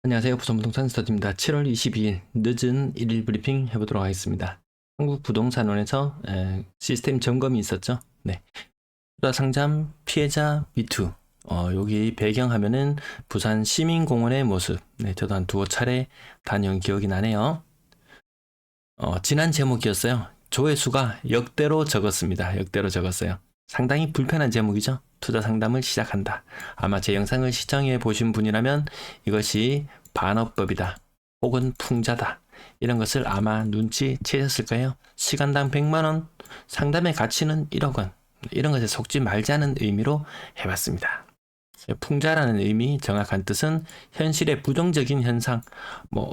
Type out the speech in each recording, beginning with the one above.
안녕하세요. 부산부동산 스터디입니다. 7월 22일 늦은 1일 브리핑 해보도록 하겠습니다. 한국부동산원에서 시스템 점검이 있었죠. 네. 투자상담 피해자 미투. 여기 배경화면은 부산 시민공원의 모습. 네, 저도 한 두어 차례 다녀온 기억이 나네요. 지난 제목이었어요. 조회수가 역대로 적었습니다. 역대로 적었어요. 상당히 불편한 제목이죠. 투자 상담을 시작한다. 아마 제 영상을 시청해 보신 분이라면 이것이 반어법이다. 혹은 풍자다. 이런 것을 아마 눈치채셨을 거예요. 시간당 100만원, 상담의 가치는 1억원. 이런 것에 속지 말자는 의미로 해봤습니다. 풍자라는 의미, 정확한 뜻은 현실의 부정적인 현상,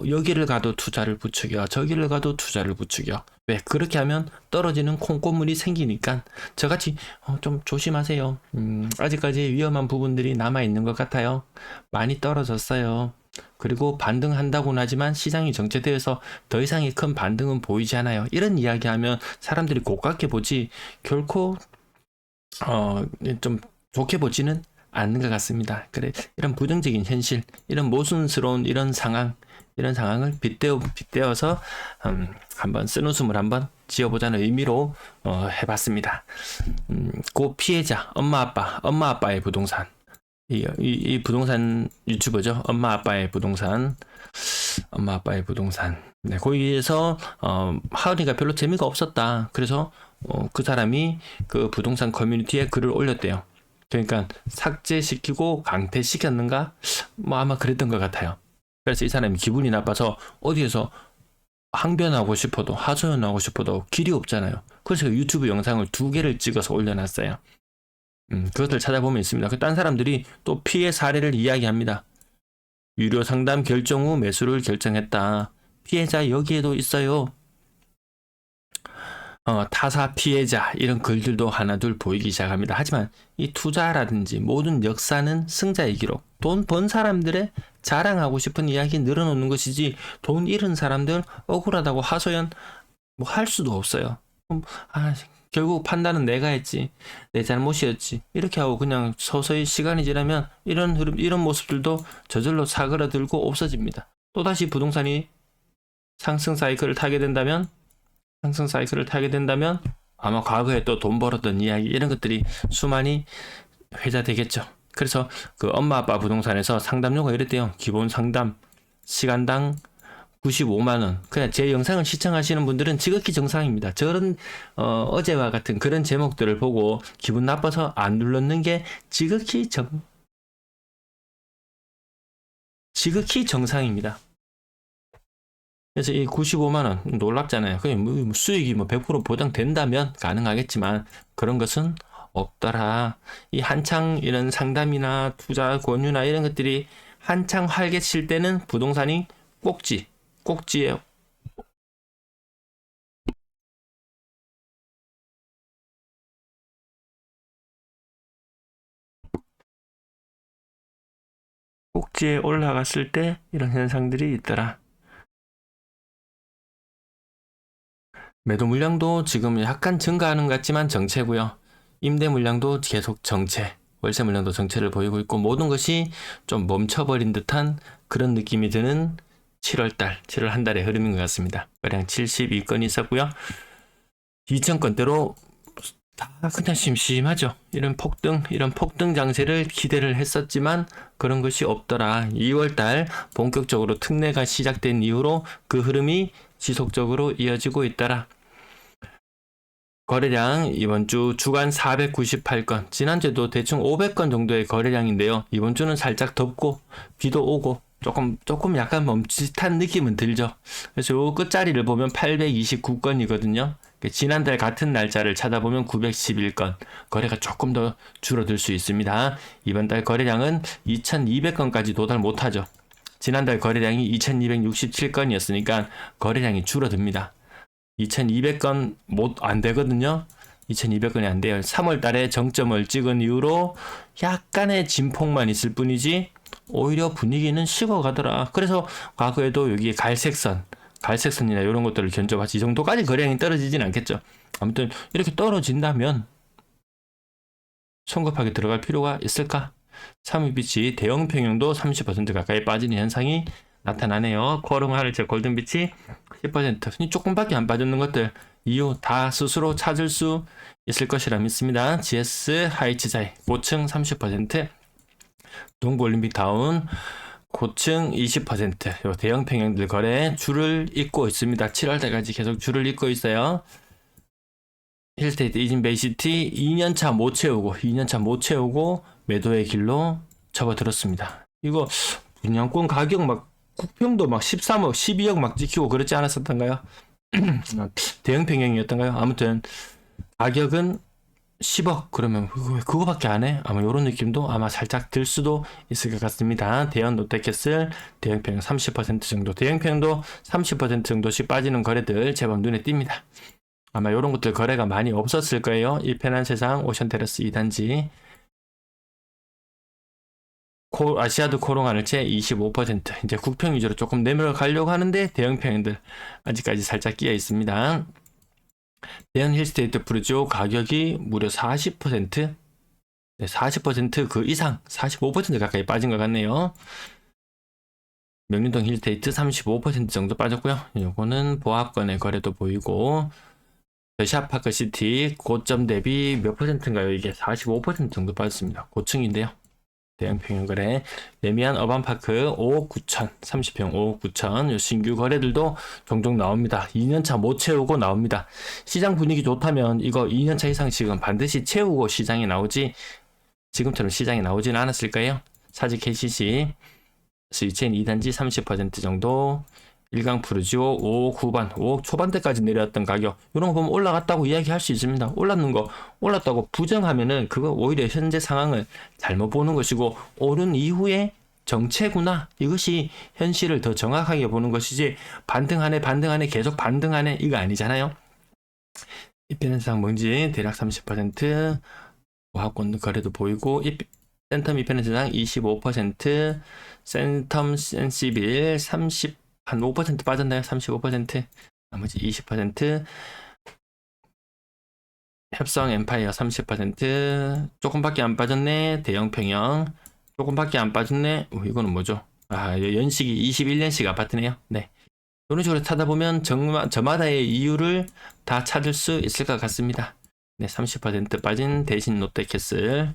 여기를 가도 투자를 부추겨, 저기를 가도 투자를 부추겨. 왜? 그렇게 하면 떨어지는 콩고물이 생기니까 저같이 좀 조심하세요. 아직까지 위험한 부분들이 남아있는 것 같아요. 많이 떨어졌어요. 그리고 반등한다고는 하지만 시장이 정체되어서 더 이상의 큰 반등은 보이지 않아요. 이런 이야기하면 사람들이 고깝게 보지 결코 좀 좋게 보지는 않는 것 같습니다. 그래, 이런 부정적인 현실, 이런 모순스러운 이런 상황을 빗대어서 한번 쓴웃음을 한번 지어보자는 의미로 해봤습니다. 그 피해자, 엄마 아빠의 부동산. 이 부동산 유튜버죠. 엄마 아빠의 부동산. 네, 거기에서 하은이가 별로 재미가 없었다. 그래서 그 사람이 그 부동산 커뮤니티에 글을 올렸대요. 그러니까 삭제시키고 강퇴시켰는가? 아마 그랬던 것 같아요. 그래서 이 사람이 기분이 나빠서 어디에서 항변하고 싶어도 하소연하고 싶어도 길이 없잖아요. 그래서 유튜브 영상을 2개를 찍어서 올려놨어요. 그것을 찾아보면 있습니다. 딴 사람들이 또 피해 사례를 이야기합니다. 유료 상담 결정 후 매수를 결정했다. 피해자 여기에도 있어요. 타사 피해자 이런 글들도 하나둘 보이기 시작합니다. 하지만 이 투자라든지 모든 역사는 승자의 기록, 돈 번 사람들의 자랑하고 싶은 이야기 늘어놓는 것이지 돈 잃은 사람들 억울하다고 하소연 할 수도 없어요. 결국 판단은 내가 했지, 내 잘못이었지, 이렇게 하고 그냥 서서히 시간이 지나면 이런 흐름, 이런 모습들도 저절로 사그라들고 없어집니다. 또다시 부동산이 상승 사이클을 타게 된다면 아마 과거에 또 돈 벌었던 이야기 이런 것들이 수많이 회자되겠죠. 그래서 그 엄마 아빠 부동산에서 상담료가 이랬대요. 기본 상담 시간당 95만원. 그냥 제 영상을 시청하시는 분들은 지극히 정상입니다. 저런 어제와 같은 그런 제목들을 보고 기분 나빠서 안 눌렀는 게 지극히 정상입니다. 그래서 이 95만원 놀랍잖아요. 그냥 수익이 100% 보장된다면 가능하겠지만 그런 것은 없더라. 이 한창 이런 상담이나 투자 권유나 이런 것들이 한창 활개칠 때는 부동산이 꼭지에 올라갔을 때 이런 현상들이 있더라. 매도 물량도 지금 약간 증가하는 것 같지만 정체고요. 임대 물량도 계속 정체, 월세 물량도 정체를 보이고 있고 모든 것이 좀 멈춰버린 듯한 그런 느낌이 드는 7월 한 달의 흐름인 것 같습니다. 거래량 72건이 있었고요. 2,000건대로 다 그냥 심심하죠. 이런 폭등 장세를 기대를 했었지만 그런 것이 없더라. 2월달 본격적으로 특례가 시작된 이후로 그 흐름이 지속적으로 이어지고 있더라. 거래량 이번 주 주간 498건, 지난주에도 대충 500건 정도의 거래량인데요. 이번 주는 살짝 덥고 비도 오고 조금 약간 멈칫한 느낌은 들죠. 그래서 요 끝자리를 보면 829건이거든요. 지난달 같은 날짜를 찾아보면 911건, 거래가 조금 더 줄어들 수 있습니다. 이번 달 거래량은 2200건까지 도달 못하죠. 지난달 거래량이 2267건이었으니까 거래량이 줄어듭니다. 2200건 안 되거든요. 2200건이 안 돼요. 3월 달에 정점을 찍은 이후로 약간의 진폭만 있을 뿐이지 오히려 분위기는 식어가더라. 그래서 과거에도 여기 갈색선이나 이런 것들을 견적하지 이 정도까지 거래량이 떨어지진 않겠죠. 아무튼 이렇게 떨어진다면 성급하게 들어갈 필요가 있을까? 3위빛이 대형 평형도 30% 가까이 빠지는 현상이 나타나네요. 코롱하르츠 골든빛이 10%. 조금밖에 안 빠졌는 것들 이유 다 스스로 찾을 수 있을 것이라 믿습니다. GS 하이츠자이 고층 30%, 동부올림픽 다운 고층 20%. 요 대형 평형들 거래 줄을 잇고 있습니다. 7월달까지 계속 줄을 잇고 있어요. 힐스테이트 이진 베이시티 2년차 못 채우고 매도의 길로 접어들었습니다. 이거 분양권 가격 막 국평도 막 13억, 12억 막 찍히고 그렇지 않았었던가요? 대형 평형이었던가요? 아무튼 가격은 10억 그러면 그거밖에 안 해? 아마 이런 느낌도 아마 살짝 들 수도 있을 것 같습니다. 대형 롯데캐슬 대형 평형 30% 정도, 대형 평형도 30% 정도씩 빠지는 거래들 제법 눈에 띕니다. 아마 이런 것들 거래가 많이 없었을 거예요. 이 편한 세상 오션테라스 2단지 아시아드 코롱하늘채 25%. 이제 국평 위주로 조금 내밀어가려고 하는데 대형 평형들 아직까지 살짝 끼어 있습니다. 대형 힐스테이트 프루지오 가격이 무려 40%, 네, 40% 이상 45% 가까이 빠진 것 같네요. 명륜동 힐스테이트 35% 정도 빠졌고요. 요거는 보합권의 거래도 보이고, 더샵파크시티 고점 대비 몇 %인가요? 이게 45% 정도 빠졌습니다. 고층인데요. 대형 평형 거래. 레미안 어반파크 5억 9천, 30평 5억 9천. 요 신규 거래들도 종종 나옵니다. 2년차 못 채우고 나옵니다. 시장 분위기 좋다면 이거 2년차 이상씩은 반드시 채우고 시장에 나오지, 지금처럼 시장에 나오지는 않았을 거예요. 사직 KCC 스위체인 2단지 30% 정도, 일강 푸르지오 5억 후반, 5억 초반대까지 내려왔던 가격, 이런 거 보면 올라갔다고 이야기할 수 있습니다. 올랐다고 부정하면은 그거 오히려 현재 상황을 잘못 보는 것이고, 오른 이후에 정체구나, 이것이 현실을 더 정확하게 보는 것이지, 반등하네 계속 반등하네 이거 아니잖아요. 이 편현상 뭔지 대략 30%, 보합권 거래도 보이고, 센텀 이 편현상 25%, 센텀 센시빌 한 5% 빠졌나요? 35%, 나머지 20%, 협성 엠파이어 30%, 조금밖에 안 빠졌네. 대형 평형 조금밖에 안 빠졌네. 이거는 뭐죠? 연식이 21년식 아파트네요. 네, 이런 식으로 찾아보면 저마다의 이유를 다 찾을 수 있을 것 같습니다. 네, 30% 빠진 대신 롯데캐슬,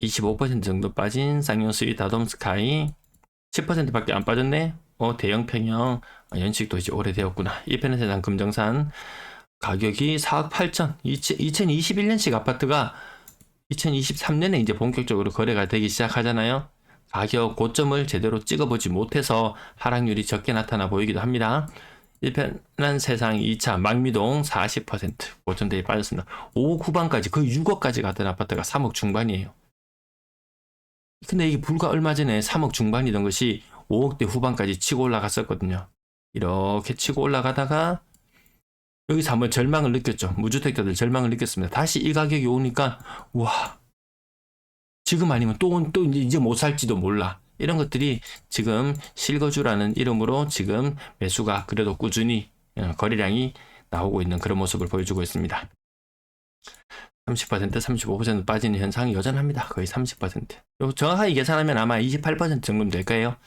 25% 정도 빠진 쌍용스윗 다돔스카이, 10%밖에 안 빠졌네. 대형 평형 연식도 이제 오래되었구나. 이 편의 세상 금정산 가격이 4억 8천, 2021년식 아파트가 2023년에 이제 본격적으로 거래가 되기 시작하잖아요. 가격 고점을 제대로 찍어보지 못해서 하락률이 적게 나타나 보이기도 합니다. 이 편한 세상 2차 망미동 40% 고점대에 빠졌습니다. 5억 후반까지 거의 6억까지 갔던 아파트가 3억 중반이에요. 근데 이게 불과 얼마 전에 3억 중반이던 것이 5억대 후반까지 치고 올라갔었거든요. 이렇게 치고 올라가다가 여기서 한번 절망을 느꼈죠. 무주택자들 절망을 느꼈습니다. 다시 이 가격이 오니까 와, 지금 아니면 또 이제 못 살지도 몰라. 이런 것들이 지금 실거주라는 이름으로 지금 매수가 그래도 꾸준히 거래량이 나오고 있는 그런 모습을 보여주고 있습니다. 30%, 35% 빠지는 현상이 여전합니다. 거의 30%. 정확하게 계산하면 아마 28% 정도는 될 거예요.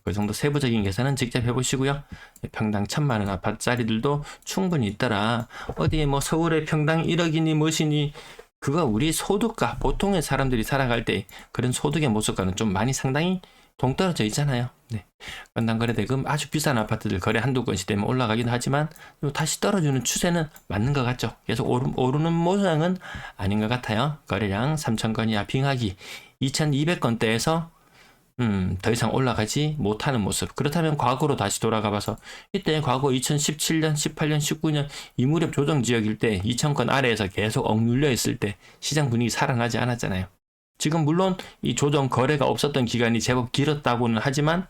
그 정도 세부적인 계산은 직접 해보시고요. 평당 1,000만원 아파트짜리들도 충분히 있더라. 어디에 뭐 서울의 평당 1억이니 무엇이니, 그거 우리 소득과 보통의 사람들이 살아갈 때 그런 소득의 모습과는 좀 많이 상당히 동떨어져 있잖아요. 네. 건당거래대금 아주 비싼 아파트들 거래 한두 건씩 되면 올라가긴 하지만 다시 떨어지는 추세는 맞는 것 같죠. 계속 오르는 모양은 아닌 것 같아요. 거래량 3,000건 이하 빙하기 2,200건대에서 더 이상 올라가지 못하는 모습. 그렇다면 과거로 다시 돌아가 봐서, 이때 과거 2017년, 18년, 19년 이 무렵 조정 지역일 때 2,000건 아래에서 계속 억눌려 있을 때 시장 분위기 살아나지 않았잖아요. 지금 물론 이 조정 거래가 없었던 기간이 제법 길었다고는 하지만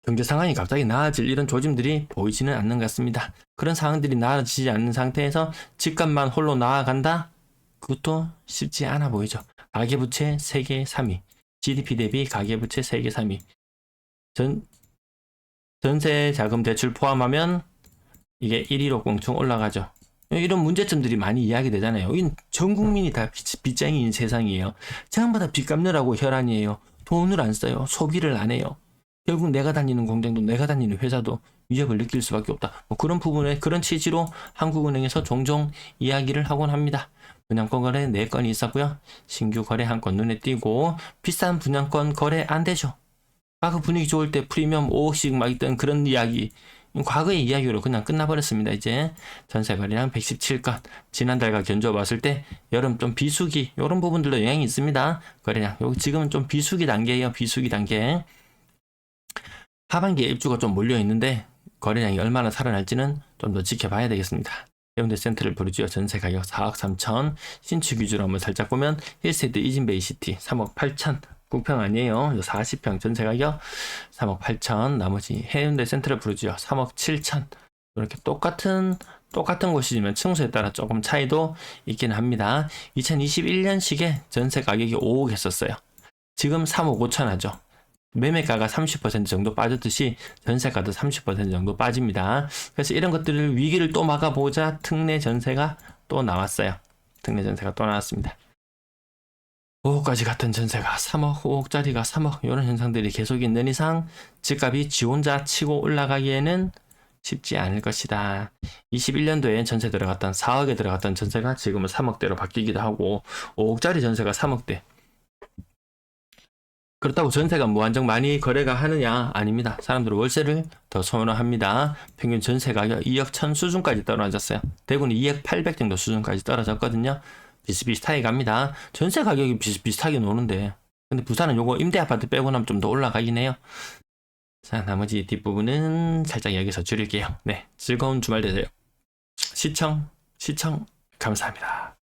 경제 상황이 갑자기 나아질 이런 조짐들이 보이지는 않는 것 같습니다. 그런 상황들이 나아지지 않는 상태에서 집값만 홀로 나아간다? 그것도 쉽지 않아 보이죠. 가계부채 세계 3위, GDP 대비 가계부채 세계 3위, 전세 자금 대출 포함하면 이게 1위로 꽁충 올라가죠. 이런 문제점들이 많이 이야기되잖아요. 전 국민이 다 빚쟁이인 세상이에요. 전부 다 빚 갚느라고 혈안이에요. 돈을 안 써요. 소비를 안 해요. 결국 내가 다니는 공장도 내가 다니는 회사도 위협을 느낄 수밖에 없다. 뭐 그런 부분에 그런 취지로 한국은행에서 종종 이야기를 하곤 합니다. 분양권 거래 4건이 있었고요. 신규 거래 1건 눈에 띄고 비싼 분양권 거래 안 되죠. 과거 분위기 좋을 때 프리미엄 5억씩 막 있던 그런 이야기, 과거의 이야기로 그냥 끝나버렸습니다. 이제 전세 거래량 117건, 지난달과 견주어봤을 때 여름 좀 비수기 이런 부분들도 영향이 있습니다. 거래량 여기 지금은 좀 비수기 단계예요. 비수기 단계. 하반기에 입주가 좀 몰려 있는데 거래량이 얼마나 살아날지는 좀 더 지켜봐야 되겠습니다. 해운대 센트럴 부르지오 전세 가격 4억 3천, 신축 위주로 한번 살짝 보면 힐스테이트 이진베이시티 3억 8천, 국평 아니에요. 40평 전세 가격 3억 8천, 나머지 해운대 센트럴 부르지오 3억 7천. 이렇게 똑같은 곳이지만 층수에 따라 조금 차이도 있긴 합니다. 2021년식에 전세 가격이 5억 했었어요. 지금 3억 5천 하죠. 매매가가 30% 정도 빠졌듯이 전세가도 30% 정도 빠집니다. 그래서 이런 것들을 위기를 또 막아보자 특례 전세가 또 나왔어요. 특례 전세가 또 나왔습니다. 5억까지 갔던 전세가 3억, 5억짜리가 3억 이런 현상들이 계속 있는 이상 집값이 지 혼자 치고 올라가기에는 쉽지 않을 것이다. 21년도에 전세 들어갔던 4억에 들어갔던 전세가 지금은 3억대로 바뀌기도 하고 5억짜리 전세가 3억대. 그렇다고 전세가 무한정 많이 거래가 하느냐? 아닙니다. 사람들은 월세를 더 선호합니다. 평균 전세 가격 2억 1000 수준까지 떨어졌어요. 대구는 2억 800 정도 수준까지 떨어졌거든요. 비슷비슷하게 갑니다. 전세 가격이 비슷비슷하게 노는데 근데 부산은 요거 임대 아파트 빼고 나면 좀 더 올라가긴 해요. 자, 나머지 뒷부분은 살짝 여기서 줄일게요. 네, 즐거운 주말 되세요. 시청 감사합니다.